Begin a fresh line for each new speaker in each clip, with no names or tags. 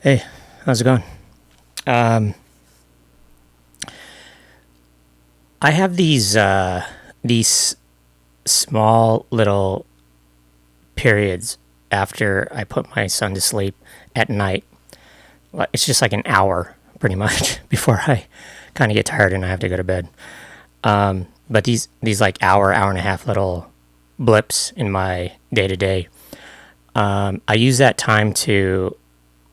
Hey, how's it going? Um, I have these small little periods after I put my son to sleep at night. It's just like an hour, pretty much, before I kind of get tired and I have to go to bed. But these like hour and a half little blips in my day to day, I use that time to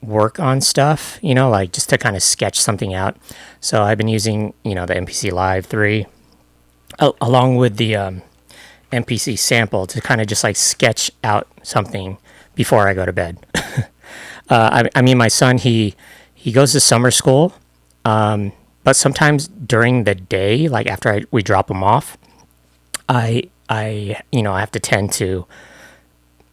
work on stuff, like just to kind of sketch something out. So I've been using, the MPC Live 3 along with the MPC sample to kind of just like sketch out something before I go to bed. I mean, my son, he goes to summer school, but sometimes during the day, like after we drop him off, I have to tend to,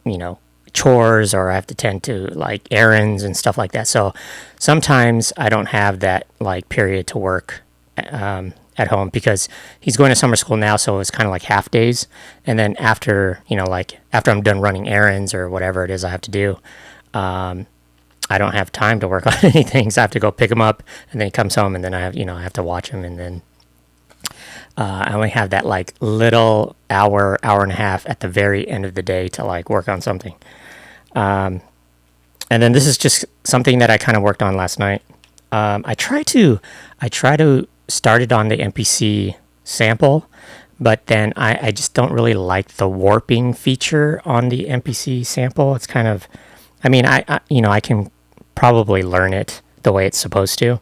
you know, chores, or I have to tend to like errands and stuff like that. So sometimes I don't have that like period to work at home because he's going to summer school now. So it's kind of like half days. And then after, like after I'm done running errands or whatever it is I have to do, I don't have time to work on anything. So I have to go pick him up, and then he comes home, and then I have to watch him. And then I only have that like little hour and a half at the very end of the day to like work on something. Um, and then this is just something that I kind of worked on last night. I try to start it on the MPC sample, but then I just don't really like the warping feature on the MPC sample. It's kind of, I mean, I can probably learn it the way it's supposed to,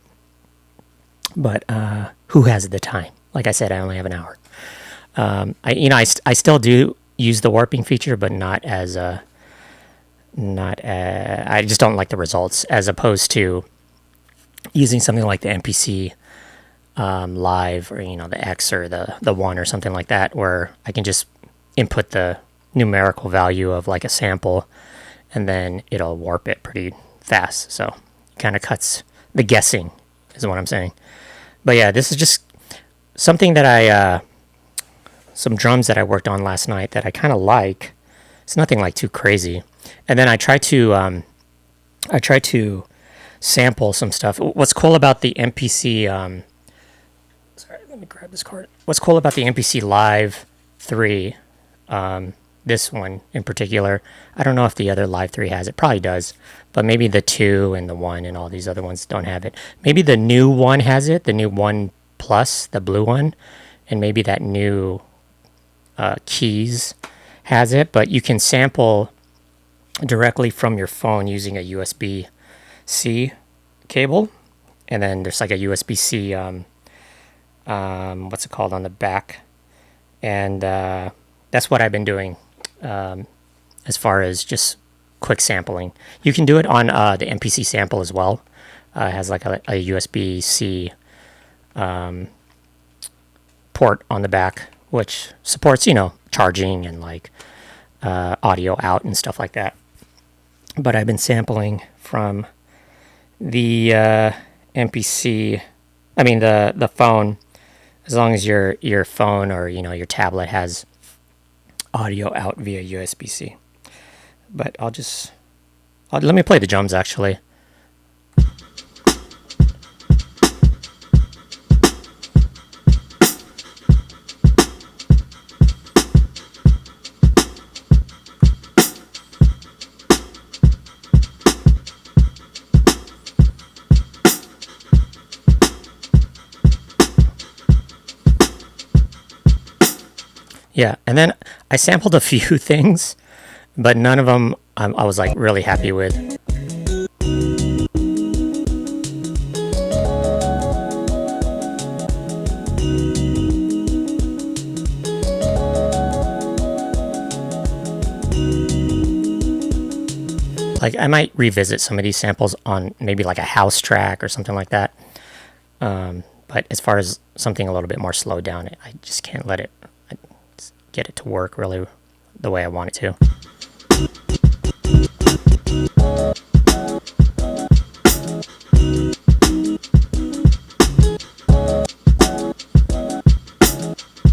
but who has the time? Like I said, I only have an hour. I still do use the warping feature, but not as not I just don't like the results as opposed to using something like the MPC live, or the X or the one or something like that, where I can just input the numerical value of like a sample, and then it'll warp it pretty fast. So it kind of cuts the guessing, is what I'm saying. But yeah, this is just something that some drums that I worked on last night that I kind of like. It's nothing like too crazy. And then I try to sample some stuff. What's cool about the MPC, sorry, let me grab this card. What's cool about the MPC Live 3, this one in particular, I don't know if the other Live 3 has it. Probably does, but maybe the 2 and the 1 and all these other ones don't have it. Maybe the new one has it, the new 1 Plus, the blue one, and maybe that new Keys has it, but you can sample directly from your phone using a USB-C cable, and then there's like a USB-C, what's it called on the back, and that's what I've been doing as far as just quick sampling. You can do it on the MPC sample as well. It has like a USB-C port on the back, which supports, charging and like audio out and stuff like that. But I've been sampling from the MPC, I mean the phone, as long as your phone or your tablet has audio out via USB-C. But let me play the drums actually. Yeah, and then I sampled a few things, but none of them I was like really happy with. Like I might revisit some of these samples on maybe like a house track or something like that. But as far as something a little bit more slowed down, I just can't let it get it to work really the way I want it to.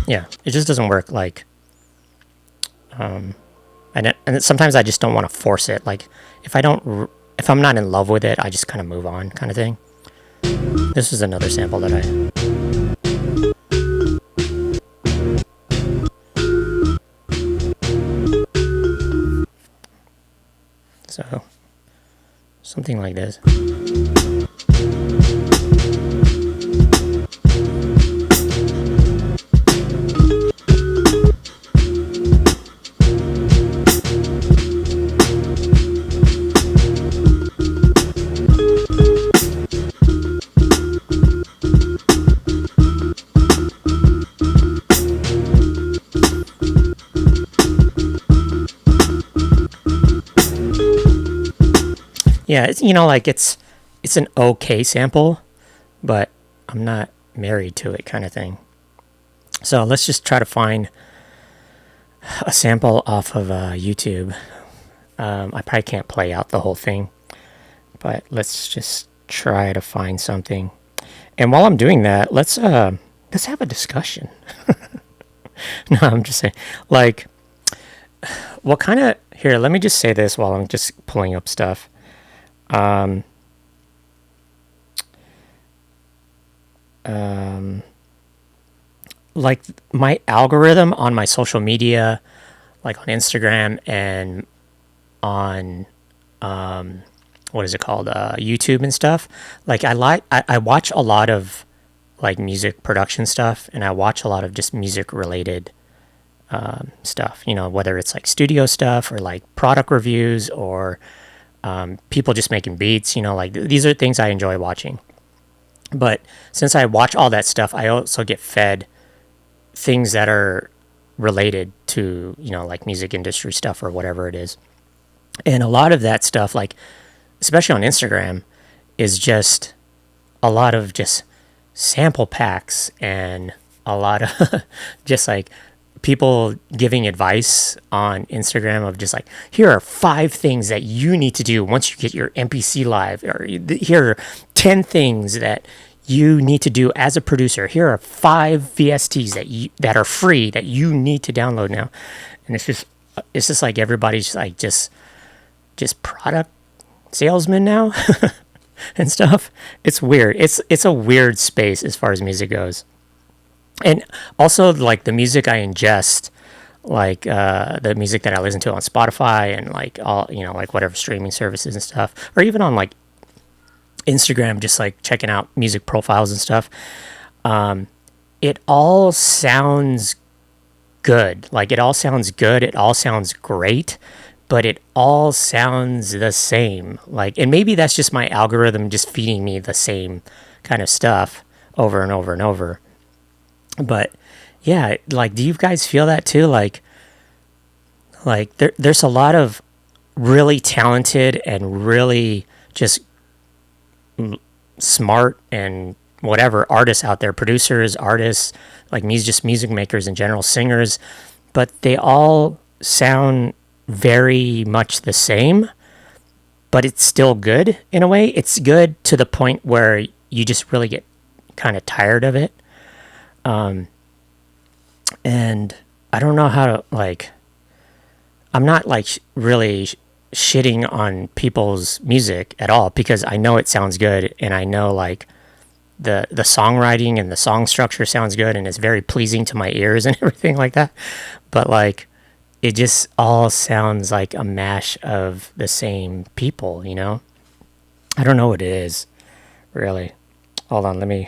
Yeah, it just doesn't work like, and sometimes I just don't want to force it. Like if I don't if I'm not in love with it, I just kind of move on, kind of thing. This is another sample that so something like this. Yeah, it's, like it's an okay sample, but I'm not married to it, kind of thing. So let's just try to find a sample off of YouTube. I probably can't play out the whole thing, but let's just try to find something. And while I'm doing that, let's have a discussion. No, I'm just saying, like, what kind of, here, let me just say this while I'm just pulling up stuff. Like my algorithm on my social media, like on Instagram and on what is it called, YouTube and stuff. Like I watch a lot of like music production stuff, and I watch a lot of just music related stuff. Whether it's like studio stuff or like product reviews or people just making beats. Like these are things I enjoy watching. But since I watch all that stuff, I also get fed things that are related to, like music industry stuff or whatever it is. And a lot of that stuff, like, especially on Instagram, is just a lot of just sample packs and a lot of just like people giving advice on Instagram of just like, here are 5 things that you need to do once you get your MPC live, or here are 10 things that you need to do as a producer. Here are 5 VSTs that are free that you need to download now. And it's just like everybody's like just product salesmen now and stuff. It's weird. It's a weird space as far as music goes. And also, like, the music I ingest, like the music that I listen to on Spotify and like all, like whatever streaming services and stuff, or even on like Instagram, just like checking out music profiles and stuff. It all sounds good. Like it all sounds good. It all sounds great, but it all sounds the same. Like, and maybe that's just my algorithm just feeding me the same kind of stuff over and over and over. But yeah, like, do you guys feel that too? Like there's a lot of really talented and really just smart and whatever artists out there, producers, artists, like music makers in general, singers, but they all sound very much the same, but it's still good in a way. It's good to the point where you just really get kind of tired of it. And I don't know how to, like, I'm not like really shitting on people's music at all, because I know it sounds good, and I know like the songwriting and the song structure sounds good, and it's very pleasing to my ears and everything like that. But like, it just all sounds like a mash of the same people, I don't know what it is, really. Hold on,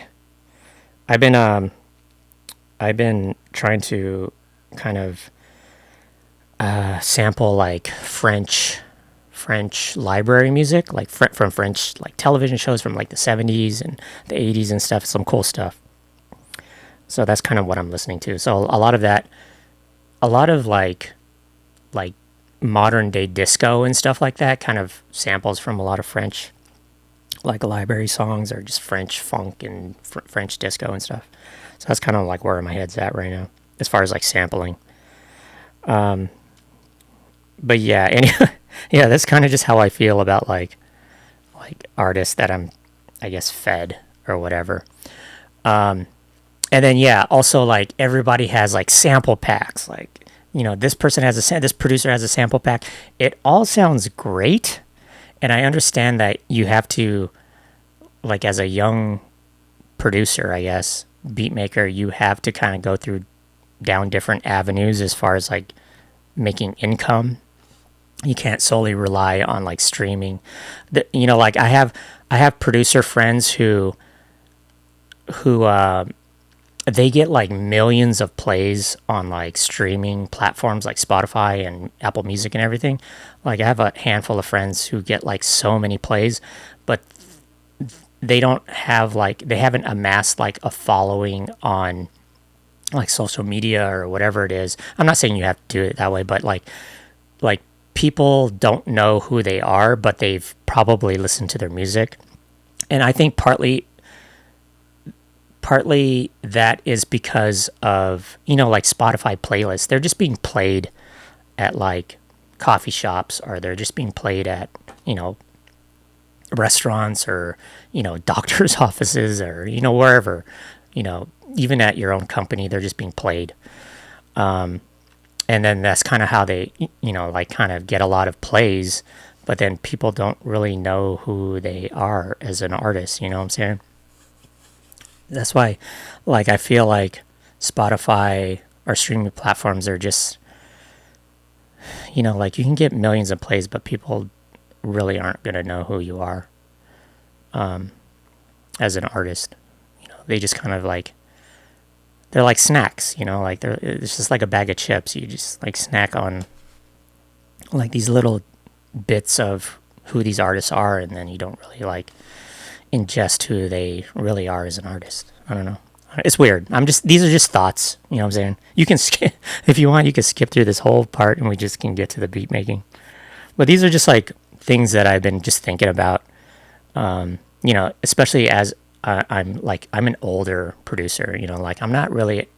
I've been trying to kind of sample like French library music, like from French like television shows from like the 70s and the 80s and stuff, some cool stuff. So that's kind of what I'm listening to. So a lot of like modern day disco and stuff like that, kind of samples from a lot of French like library songs, or just French funk and French disco and stuff. So that's kind of like where my head's at right now, as far as like sampling. But yeah, anyway, yeah, that's kind of just how I feel about like artists that I'm, I guess, fed or whatever. And then yeah, also like everybody has like sample packs. Like, this person has this producer has a sample pack. It all sounds great, and I understand that you have to, like, as a young producer, I guess, beat maker, you have to kind of go through down different avenues as far as like making income. You can't solely rely on like streaming. Like I have producer friends who they get like millions of plays on like streaming platforms like Spotify and Apple Music and everything. Like I have a handful of friends who get like so many plays, but they haven't amassed like a following on like social media or whatever it is. I'm not saying you have to do it that way, but like people don't know who they are, but they've probably listened to their music. And I think partly that is because of, like Spotify playlists. They're just being played at like coffee shops, or they're just being played at, restaurants, or, doctors' offices, or, wherever, even at your own company, they're just being played. And then that's kind of how they, like kind of get a lot of plays, but then people don't really know who they are as an artist. You know what I'm saying? That's why, like, I feel like Spotify or streaming platforms are just, like you can get millions of plays, but people really aren't going to know who you are as an artist. They just kind of like, they're like snacks, like it's just like a bag of chips. You just like snack on like these little bits of who these artists are, and then you don't really like ingest who they really are as an artist. I don't know. It's weird. These are just thoughts. You know what I'm saying? You can skip, if you want, you can skip through this whole part and we just can get to the beat making. But these are just like things that I've been just thinking about, especially as I'm an older producer, like I'm not really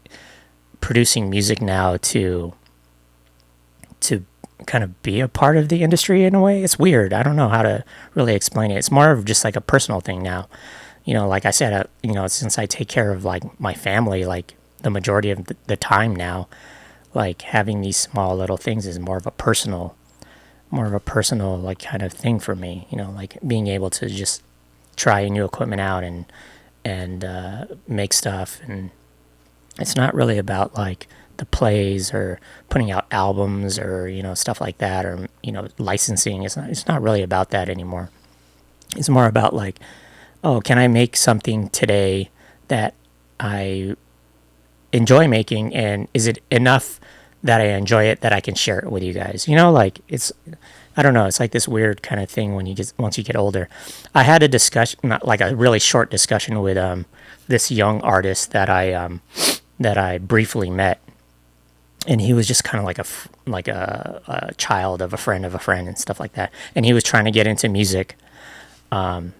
producing music now to kind of be a part of the industry in a way. It's weird. I don't know how to really explain it. It's more of just like a personal thing now. Like I said, since I take care of like my family, like the majority of the time now, like having these small little things is more of a personal like kind of thing for me, like being able to just try new equipment out and make stuff. And it's not really about like the plays or putting out albums or, stuff like that, or, licensing. It's not really about that anymore. It's more about like, oh, can I make something today that I enjoy making, and is it enough that I enjoy it that I can share it with you guys? Like I don't know. It's like this weird kind of thing once you get older. I had a discussion, not like a really short discussion with this young artist that I briefly met, and he was just kind of like a child of a friend and stuff like that. And he was trying to get into music, and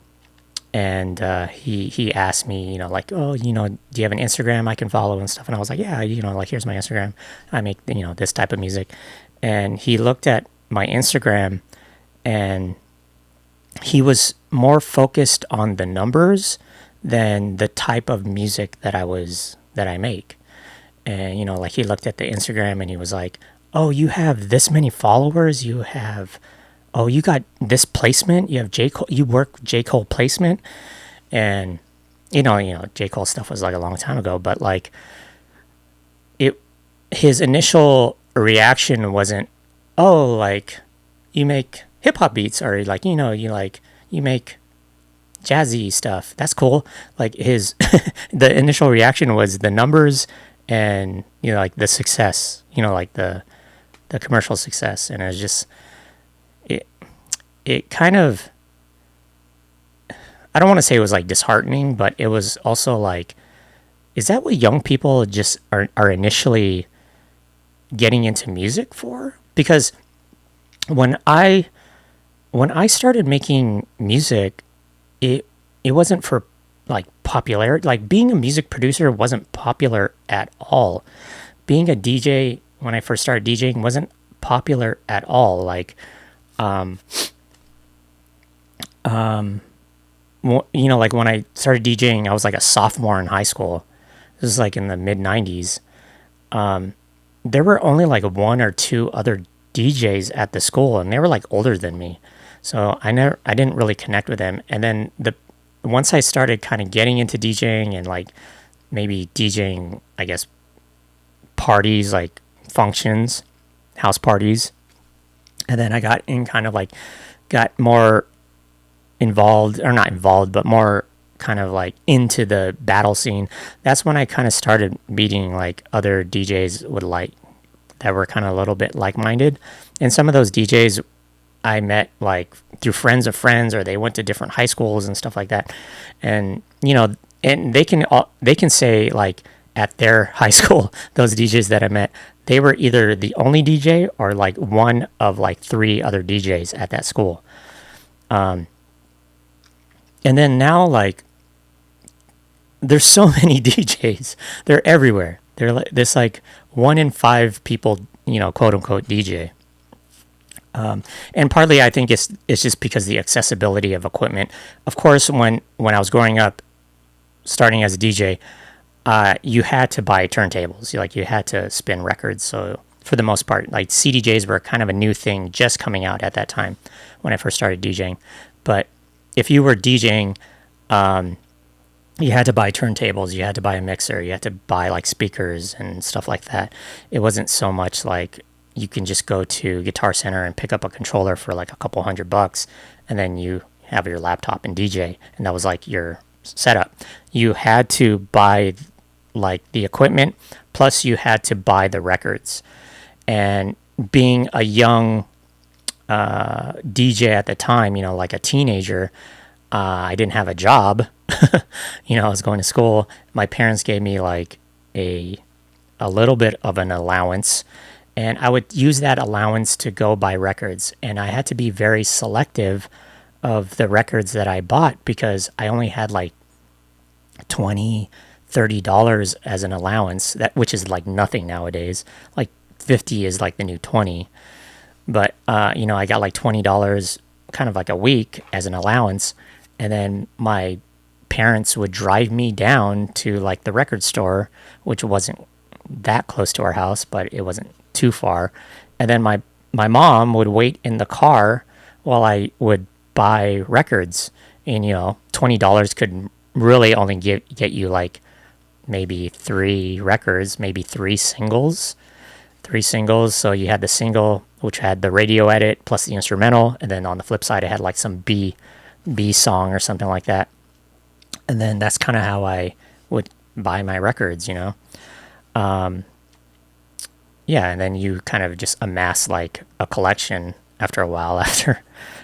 he asked me, like, oh, do you have an Instagram I can follow and stuff? And I was like, yeah, like here's my Instagram. I make this type of music. And he looked at my Instagram, and he was more focused on the numbers than the type of music that I make. And like he looked at the Instagram and he was like, oh, you have this many followers, you got this placement, you have you work J. Cole placement. And J. Cole stuff was like a long time ago, but like his initial reaction wasn't, oh, like you make hip hop beats, or like, you make jazzy stuff. That's cool. Like the initial reaction was the numbers and, like the success, like the commercial success. And it was just, it kind of, I don't want to say it was like disheartening, but it was also like, is that what young people just are initially getting into music for? Because when I started making music, it wasn't for like popularity. Like being a music producer wasn't popular at all. Being a DJ when I first started DJing wasn't popular at all. Like, like when I started DJing, I was like a sophomore in high school. This is like in the mid 90s. There were only like one or two other DJs at the school, and they were like older than me. So I didn't really connect with them. And then once I started kind of getting into DJing and like maybe DJing, I guess, parties, like functions, house parties, and then I got in kind of like got more involved, or not involved, but more kind of like into the battle scene. That's when I kind of started meeting like other DJs with like that were kind of a little bit like-minded. And some of those DJs I met like through friends of friends, or they went to different high schools and stuff like that. And and they can say like at their high school, those DJs that I met, they were either the only DJ or like one of like three other DJs at that school. Um, and then now like there's so many DJs. They're everywhere. They're like there's like 1 in 5 people, quote unquote DJ. And partly I think it's just because the accessibility of equipment. Of course, when I was growing up, starting as a DJ, you had to buy turntables. You had to spin records. So for the most part, like CDJs were kind of a new thing just coming out at that time when I first started DJing. But if you were DJing, you had to buy turntables, you had to buy a mixer, you had to buy like speakers and stuff like that. It wasn't so much like you can just go to Guitar Center and pick up a controller for like a couple $100 and then you have your laptop and DJ, and that was like your setup. You had to buy like the equipment, plus you had to buy the records. And being a young DJ at the time, like a teenager, I didn't have a job. I was going to school. My parents gave me like a little bit of an allowance, and I would use that allowance to go buy records. And I had to be very selective of the records that I bought because I only had like $20-$30 as an allowance, which is like nothing nowadays. Like 50 is like the new 20. But I got like $20 kind of like a week as an allowance, and then my parents would drive me down to like the record store, which wasn't that close to our house, but it wasn't too far. And then my mom would wait in the car while I would buy records. And $20 could really only get you like maybe 3 records, maybe 3 singles. So you had the single, which had the radio edit plus the instrumental, and then on the flip side it had like some B song or something like that. And then that's kind of how I would buy my records. Yeah, and then you kind of just amass like a collection after a while, after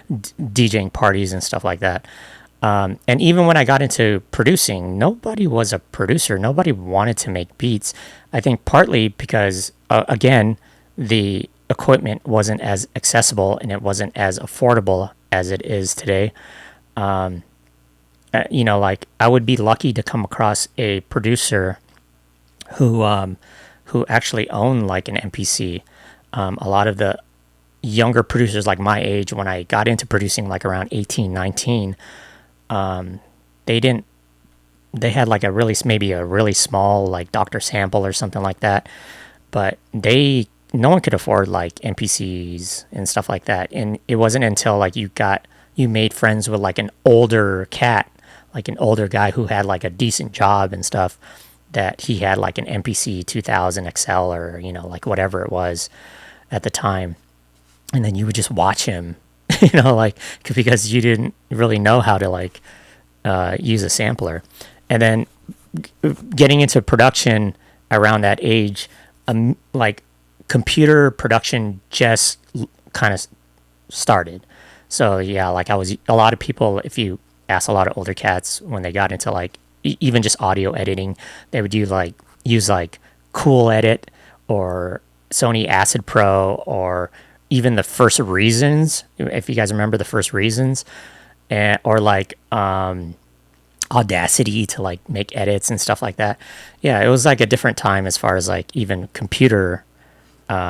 DJing parties and stuff like that. And even when I got into producing, nobody was a producer. Nobody wanted to make beats. I think partly because, again, the equipment wasn't as accessible and it wasn't as affordable as it is today. Like I would be lucky to come across a producer who actually owned like an MPC. A lot of the younger producers like my age, when I got into producing like around 18, 19, they had like maybe a really small like Dr. Sample or something like that, but no one could afford like MPCs and stuff like that. And it wasn't until like you made friends with like an older cat, like an older guy who had like a decent job and stuff, that he had like an MPC 2000 XL or, like whatever it was at the time. And then you would just watch him, like, because you didn't really know how to like use a sampler. And then getting into production around that age, like computer production just kind of started. So yeah, like a lot of people, if you ask a lot of older cats when they got into like even just audio editing, they would use like Cool Edit or Sony Acid Pro, or even the First Reasons, if you guys remember the First Reasons, or like Audacity to like make edits and stuff like that. Yeah, it was like a different time as far as like even computer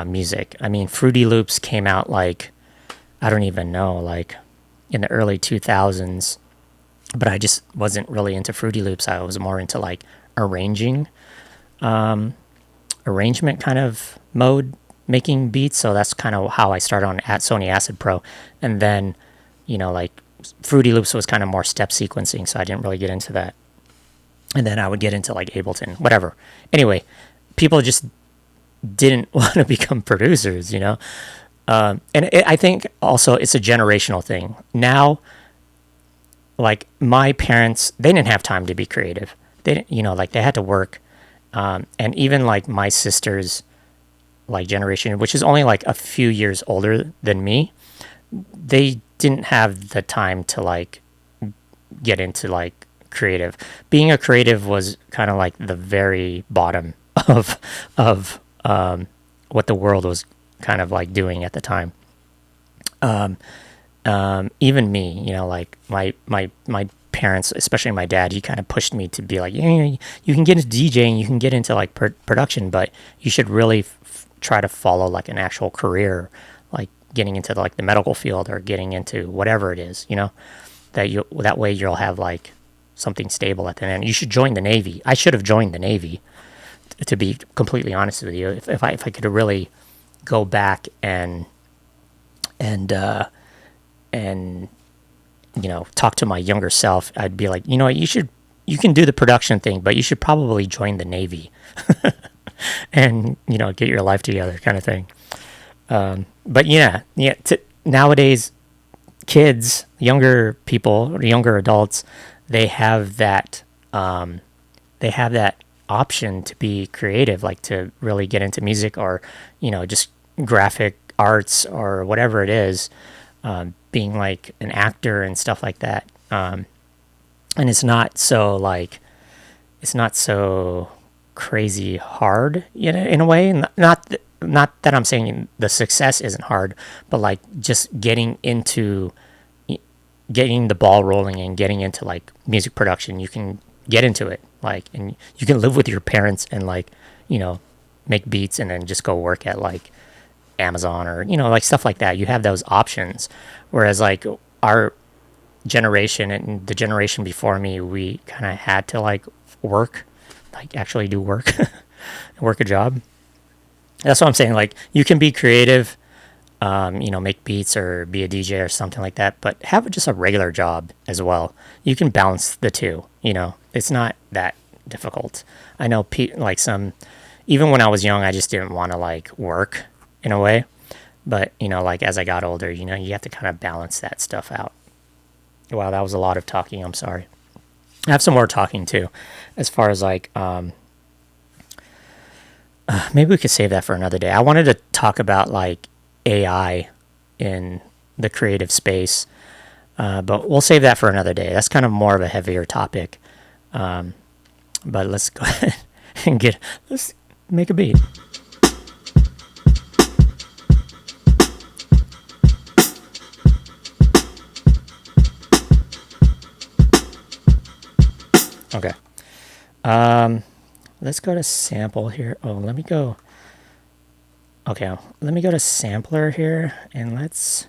music. I mean, Fruity Loops came out like, I don't even know, like in the early 2000s, but I just wasn't really into Fruity Loops. I was more into like arrangement kind of mode, making beats. So that's kind of how I started on at Sony Acid Pro. And then like Fruity Loops was kind of more step sequencing, so I didn't really get into that. And then I would get into like Ableton, whatever. Anyway, people just didn't want to become producers, I think also it's a generational thing. Now, like my parents, they didn't have time to be creative. They didn't, like they had to work. And even like my sister's like generation, which is only like a few years older than me, they didn't have the time to like get into like creative. Being a creative was kind of like the very bottom of what the world was kind of like doing at the time. Even me, like my parents, especially my dad, he kind of pushed me to be like, yeah, you can get into DJing, you can get into like production, but you should really try to follow like an actual career, like getting into like the medical field or getting into whatever it is, that way you'll have like something stable at the end. You should join the Navy. I should have joined the Navy, to be completely honest with you. If I could really go back and talk to my younger self, I'd be like, you can do the production thing, but you should probably join the Navy and, get your life together kind of thing. But nowadays, kids, younger people, younger adults, they have that option to be creative, like to really get into music or, just graphic arts or whatever it is, being like an actor and stuff like that. And it's not so crazy hard, in a way. Not that I'm saying the success isn't hard, but like just getting the ball rolling and getting into like music production, you can get into it, like, and you can live with your parents and like, make beats and then just go work at like Amazon or, like stuff like that. You have those options. Whereas like our generation and the generation before me, we kind of had to like work, like actually do work, work a job. That's what I'm saying. Like you can be creative, make beats or be a DJ or something like that, but have just a regular job as well. You can balance the two, it's not that difficult. I know even when I was young, I just didn't want to like work in a way, but like as I got older, you have to kind of balance that stuff out. Wow, that was a lot of talking. I'm sorry. I have some more talking too, as far as like, maybe we could save that for another day. I wanted to talk about like AI in the creative space, but we'll save that for another day. That's kind of more of a heavier topic. But let's go ahead and let's make a beat. Okay. Let's go to sample here. Oh, let me go. Okay, let me go to sampler here and let's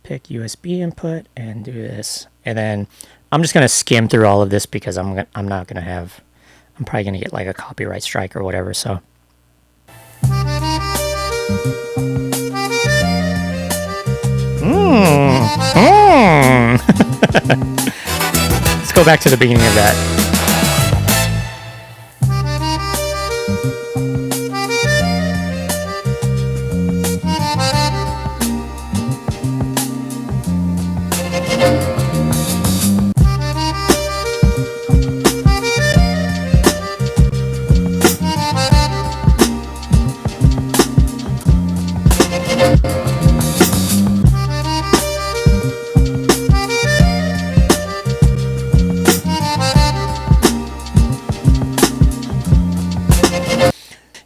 pick USB input and do this. And then I'm just gonna skim through all of this because I'm probably gonna get like a copyright strike or whatever. So. Let's go back to the beginning of that.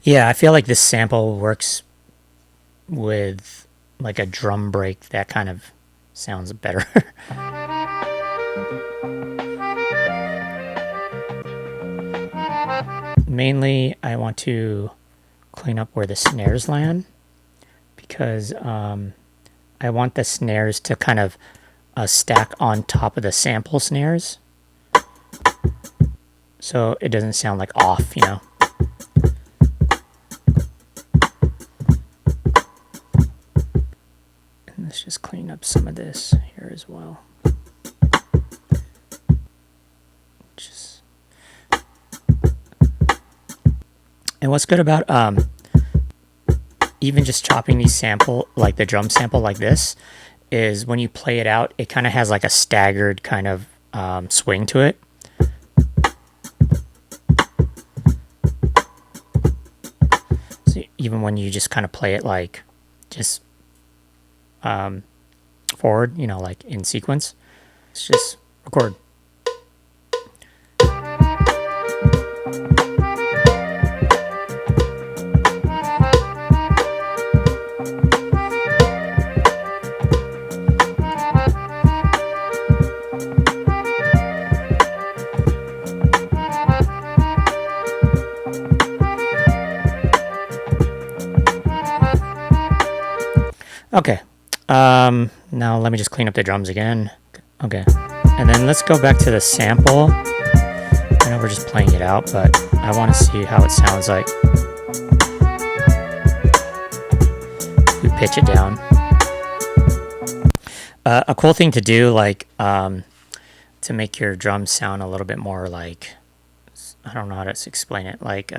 Yeah, I feel like this sample works with like a drum break. That kind of sounds better. Mainly, I want to clean up where the snares land because I want the snares to kind of stack on top of the sample snares, so it doesn't sound like off, Let's just clean up some of this here. here as well. Just, and what's good about even just chopping these sample, like the drum sample like this, is when you play it out, it kind of has like a staggered kind of swing to it. So even when you just kind of play it like just forward, you know, like in sequence, it's just record. Okay, now let me just clean up the drums again. Okay, and then let's go back to the sample. I know we're just playing it out, but I want to see how it sounds like. We pitch it down. A cool thing to do, like, to make your drums sound a little bit more like, I don't know how to explain it, like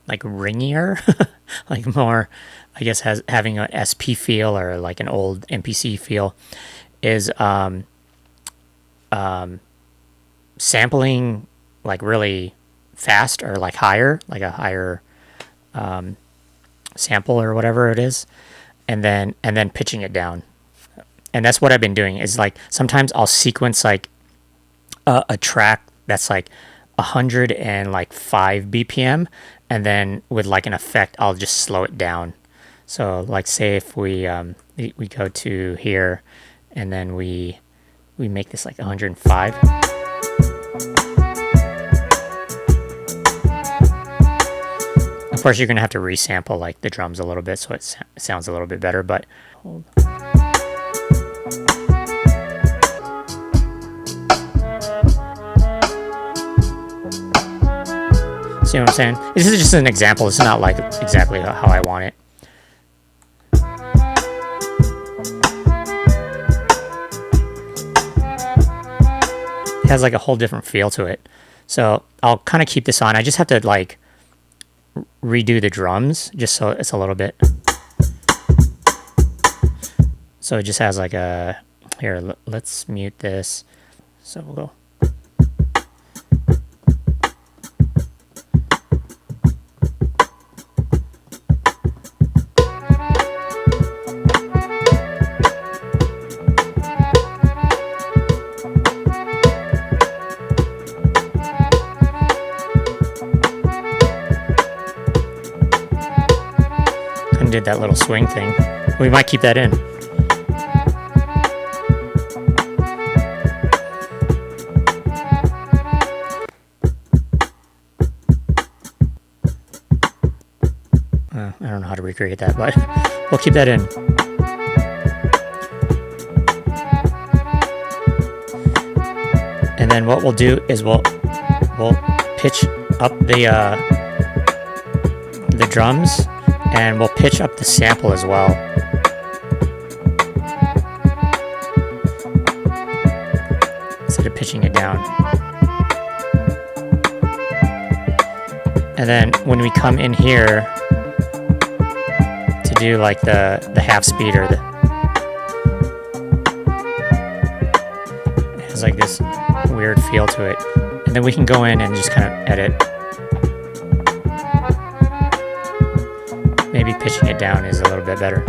ringier, like more, I guess, having an SP feel or like an old MPC feel, is sampling like really fast or like higher, like a higher sample or whatever it is, and then pitching it down. And that's what I've been doing, is like sometimes I'll sequence like a track that's like 105 BPM, and then with like an effect, I'll just slow it down. So like say if we go to here, and then we make this like 105. Of course, you're gonna have to resample like the drums a little bit, so it sounds a little bit better. But hold. See what I'm saying? This is just an example. It's not like exactly how I want it. It has like a whole different feel to it. So I'll kind of keep this on. I just have to like redo the drums just so it's a little bit. So it just has like a, here, let's mute this. So we'll go. Did that little swing thing. We might keep that in. I don't know how to recreate that, but we'll keep that in. And then what we'll do is we'll pitch up the drums. And we'll pitch up the sample as well. Instead of pitching it down. And then when we come in here to do like the half speed or it has like this weird feel to it. And then we can go in and just kind of edit. Maybe pitching it down is a little bit better.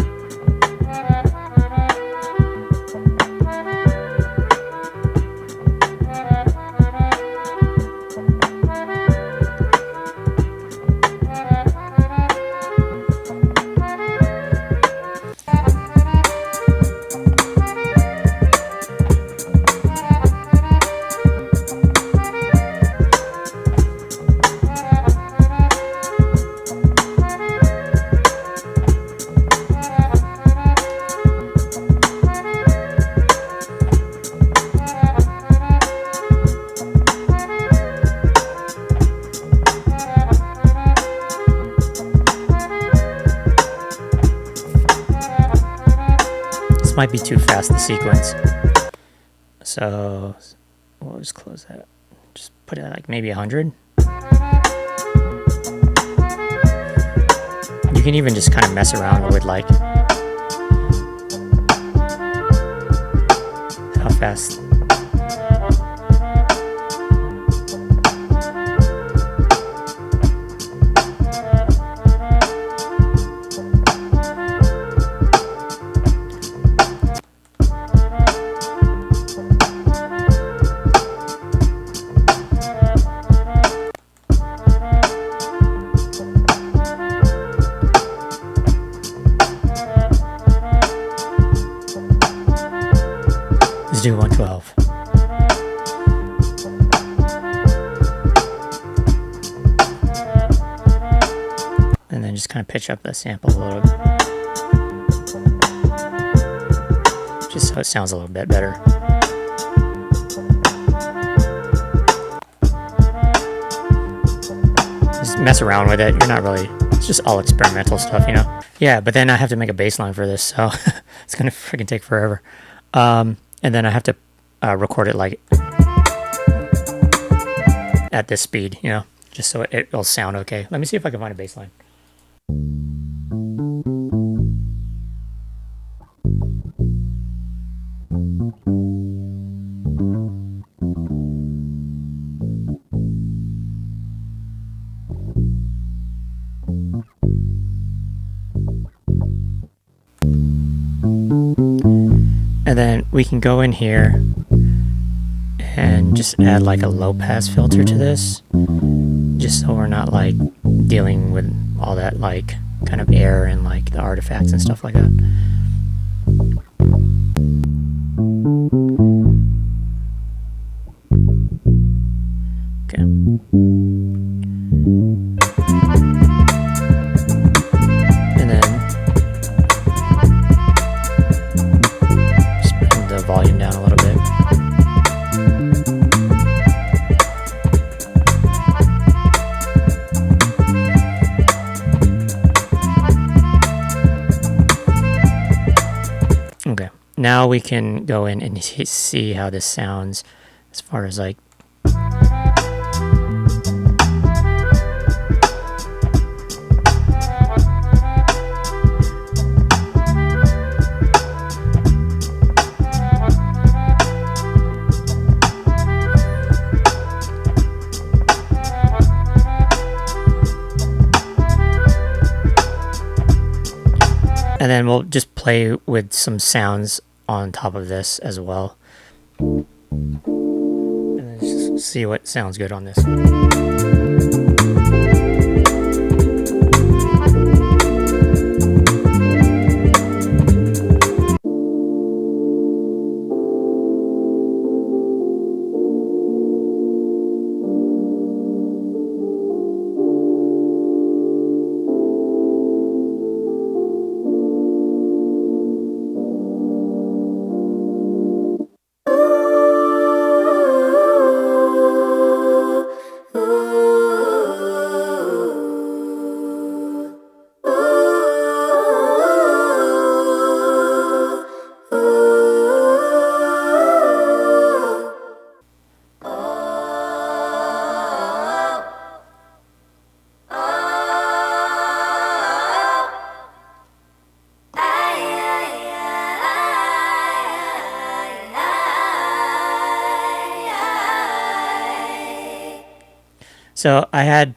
Might be too fast, the sequence. So we'll just close that. Just put it at like maybe 100. You can even just kind of mess around with like how fast. Let's do 112. And then just kind of pitch up the sample a little bit. Just so it sounds a little bit better. Just mess around with it. You're not really, it's just all experimental stuff, you know? Yeah, but then I have to make a bass line for this, so it's gonna freaking take forever. And then I have to record it like at this speed, you know, just so it'll sound okay. Let me see if I can find a bass line. And then we can go in here and just add like a low pass filter to this, just so we're not like dealing with all that like kind of air and like the artifacts and stuff like that. Okay. And then just bring the volume down a little bit. Okay, now we can go in and see how this sounds as far as like and then we'll just play with some sounds on top of this as well. And then just see what sounds good on this. So I had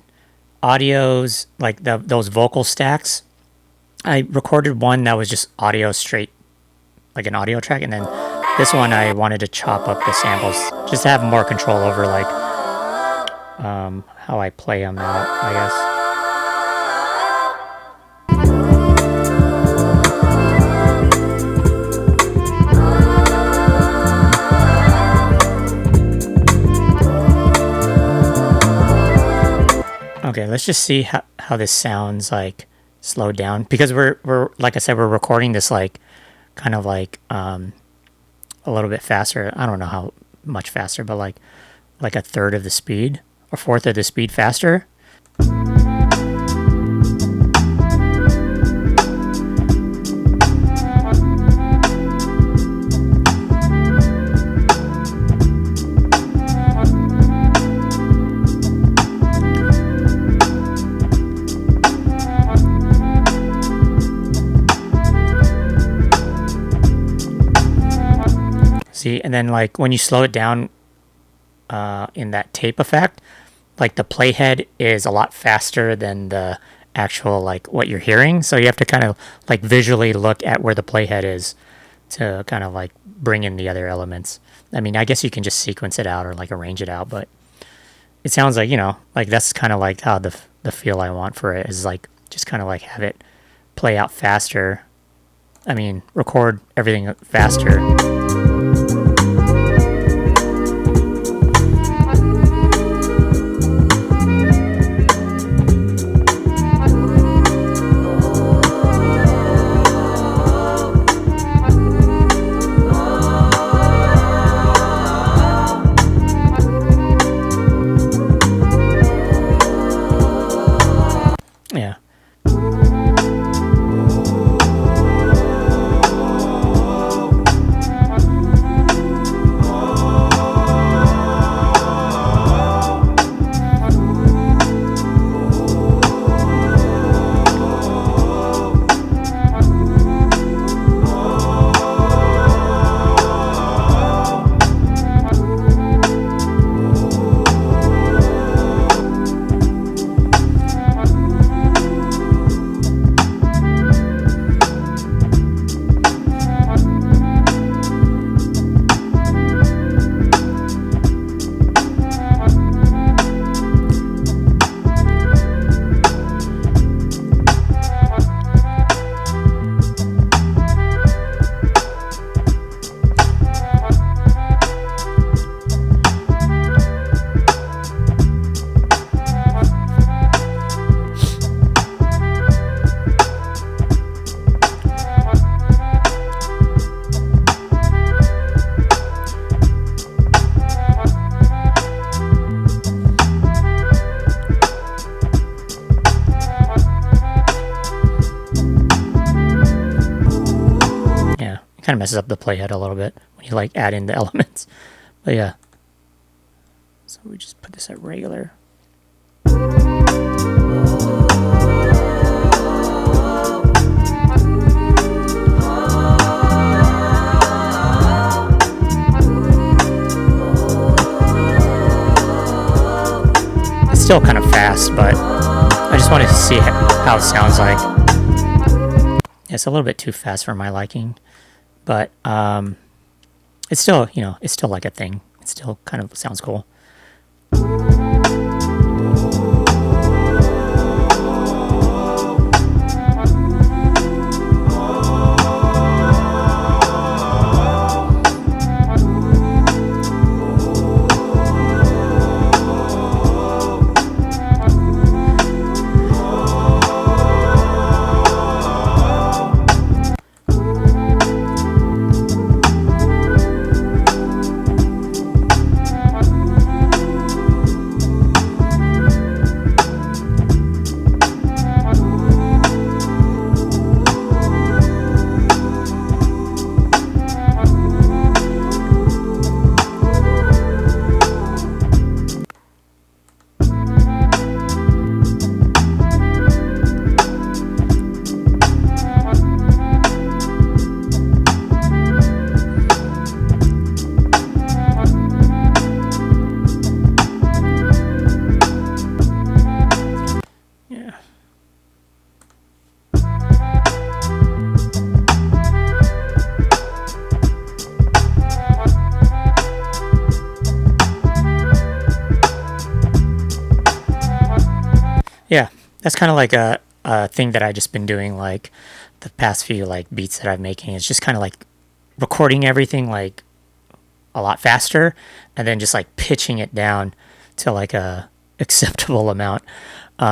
audios, like those vocal stacks. I recorded one that was just audio straight, like an audio track, and then this one I wanted to chop up the samples, just to have more control over like how I play them out, I guess. Okay, let's just see how this sounds like slowed down, because we're like I said, we're recording this like kind of like a little bit faster. I don't know how much faster, but like a third of the speed or fourth of the speed faster. See, and then like when you slow it down in that tape effect, like the playhead is a lot faster than the actual like what you're hearing. So you have to kind of like visually look at where the playhead is to kind of like bring in the other elements. I mean, I guess you can just sequence it out or like arrange it out, but it sounds like, you know, like that's kind of like how the feel I want for it is like just kind of like have it play out faster. I mean, record everything faster. Yeah. Kind of messes up the playhead a little bit when you like add in the elements. But yeah. So we just put this at regular. It's still kind of fast, but I just wanted to see how it sounds like. It's a little bit too fast for my liking. But it's still, you know, it's still like a thing. It still kind of sounds cool. Yeah, that's kind of like a thing that I just been doing like the past few like beats that I'm making. It's just kind of like recording everything like a lot faster and then just like pitching it down to like a acceptable amount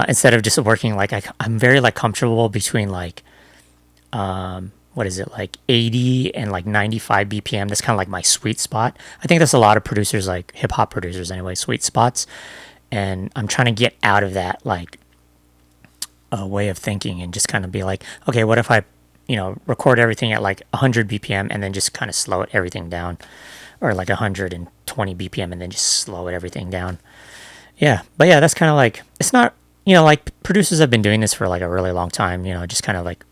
instead of just working like I'm very like comfortable between like what is it, like 80 and like 95 BPM. That's kind of like my sweet spot. I think there's a lot of producers, like hip hop producers anyway, sweet spots. And I'm trying to get out of that like a way of thinking and just kind of be like, okay, what if I, you know, record everything at like 100 BPM and then just kind of slow it everything down, or like 120 BPM and then just slow it everything down. Yeah, but yeah, that's kind of like, it's not, you know, like producers have been doing this for like a really long time, you know, just kind of like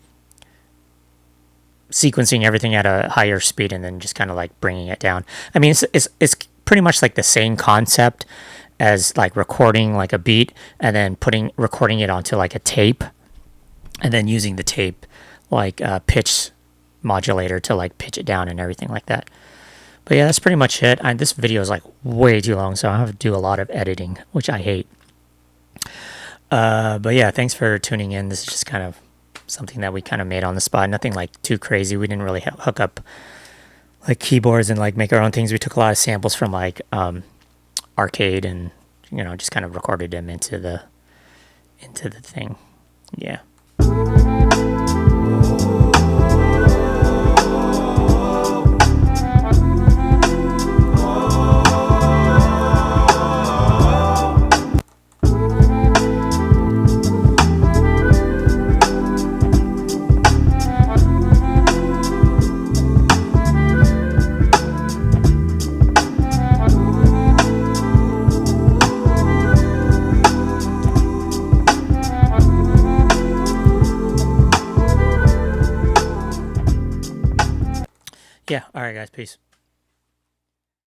sequencing everything at a higher speed and then just kind of like bringing it down. I mean, it's pretty much like the same concept as like recording like a beat and then recording it onto like a tape and then using the tape like a pitch modulator to like pitch it down and everything like that. But yeah, that's pretty much it. This video is like way too long, so I have to do a lot of editing, which I hate. But yeah, thanks for tuning in. This is just kind of something that we kind of made on the spot. Nothing like too crazy. We didn't really hook up like keyboards and like make our own things. We took a lot of samples from like arcade and just kind of recorded them into the thing. Yeah. Yeah. All right, guys. Peace.